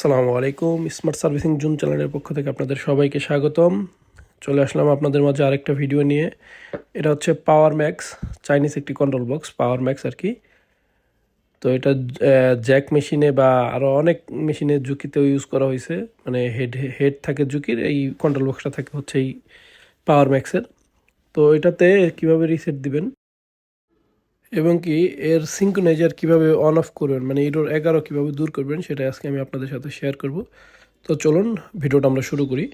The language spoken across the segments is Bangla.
আসসালামু আলাইকুম। স্মার্ট সার্ভিসিং জুন চ্যানেলের পক্ষ থেকে আপনাদের সবাইকে স্বাগতম। চলে আসলাম আপনাদের মাঝে আরেকটা ভিডিও নিয়ে। এটা হচ্ছে পাওয়ার ম্যাক্স, চাইনিজ একটি কন্ট্রোল বক্স, পাওয়ার ম্যাক্স আর কি। তো এটা জ্যাক মেশিনে বা আরও অনেক মেশিনে ঝুঁকিতেও ইউজ করা হয়েছে। মানে হেড থাকে ঝুঁকির, এই কন্ট্রোল বক্সটা থাকে হচ্ছে এই পাওয়ার ম্যাক্সের। তো এটাতে কিভাবে রিসেট দিবেন এবং কি এর সিঙ্ক্রোনাইজার কিভাবে অন অফ করবেন, মানে এরর 11 কিভাবে দূর করবেন, সেটা আজকে আমি আপনাদের সাথে শেয়ার করব। তো চলুন ভিডিওটা আমরা শুরু করি।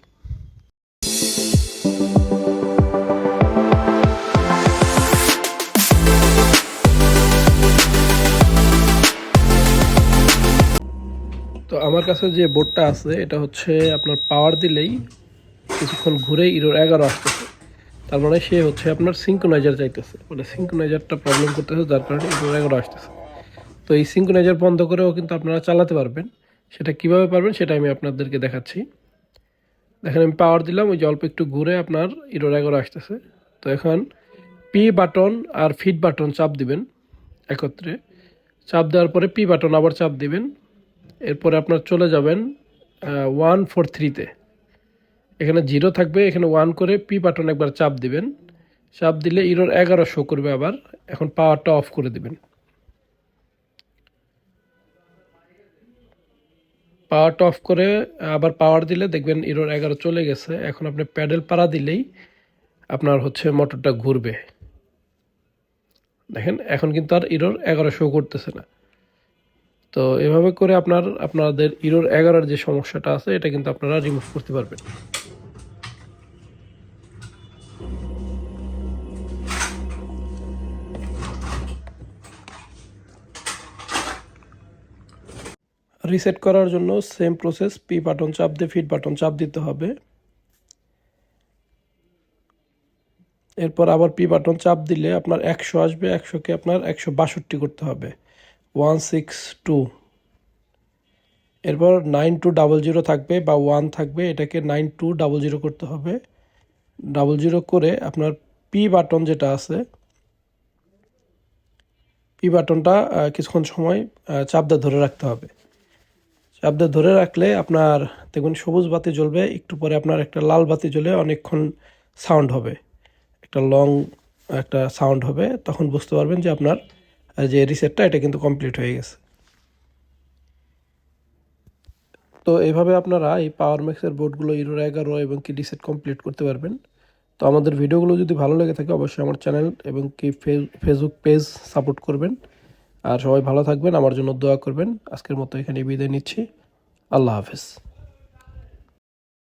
তো আমার কাছে যে বোর্ডটা আছে এটা হচ্ছে আপনার পাওয়ার দিলেই কিছুক্ষণ ঘুরে ইরোর 11 আসতেছে। তার মানে সে হচ্ছে আপনার সিঙ্ক্রোনাইজার চাইতেছে, মানে সিঙ্ক্রোনাইজারটা প্রবলেম করতেছে, যার কারণে ইরোর 11 আসতেছে। তো এই সিঙ্ক্রোনাইজার বন্ধ করেও কিন্তু আপনারা চালাতে পারবেন। সেটা কিভাবে পারবেন সেটা আমি আপনাদেরকে দেখাচ্ছি। দেখেন আমি পাওয়ার দিলাম, ওই যে অল্প একটু ঘুরে আপনার ইরোর 11 আসতেছে। তো এখন পি বাটন আর ফিড বাটন চাপ দিবেন একত্রে। চাপ দেওয়ার পরে পি বাটন আবার চাপ দিবেন। এরপরে আপনার চলে যাবেন 143-তে। এখানে 0 থাকবে, এখানে 1 করে পি বাটন একবার চাপ দিবেন। চাপ দিলে ইরোর 11 শো করবে আবার। এখন পাওয়ারটা অফ করে দিবেন। পাওয়ারটা অফ করে আবার পাওয়ার দিলে দেখবেন ইরোর 11 চলে গেছে। এখন আপনি প্যাডেল পাড়া দিলেই আপনার হচ্ছে মোটরটা ঘুরবে। দেখেন এখন কিন্তু আর ইরোর 11 শো করতেছে না। তো এভাবে করে আপনাদের ইরোর 11-র যে সমস্যাটা আছে এটা কিন্তু আপনারা রিমুভ করতে পারবেন। রিসেট করার জন্য সেম প্রসেস, পি বাটন চাপ দিয়ে ফিড বাটন চাপ দিতে হবে। এরপর আবার পি বাটন চাপ দিলে আপনার 100 আসবে, 100কে আপনার 162 করতে হবে, 162। এরপর 9200 থাকবে বা 1 থাকবে, এটাকে 9200 করতে হবে। 00 করে আপনার পি বাটন যেটা আছে, পি বাটনটা কিছুক্ষণ সময় চাপ দিয়ে ধরে রাখতে হবে। চাপ দিয়ে ধরে রাখলে আপনার দেখবেন সবুজ বাতি জ্বলবে, একটু পরে আপনার একটা লাল বাতি জ্বলে অনেকক্ষণ সাউন্ড হবে, একটা লং একটা সাউন্ড হবে। তখন বুঝতে পারবেন যে আপনার যে রিসেটটা এটা কিন্তু কমপ্লিট হয়ে গেছে। তো এইভাবে আপনারা এই পাওয়ার ম্যাক্সের বোর্ডগুলো ইরোর 11 এবং কি রিসেট কমপ্লিট করতে পারবেন। তো আমাদের ভিডিওগুলো যদি ভালো লেগে থাকে অবশ্যই আমার চ্যানেল এবং কি ফেসবুক পেজ সাপোর্ট করবেন। আর সবাই ভালো থাকবেন, আমার জন্য দোয়া করবেন। আজকের মতো এখানে বিদায় নিচ্ছি। আল্লাহ হাফেজ।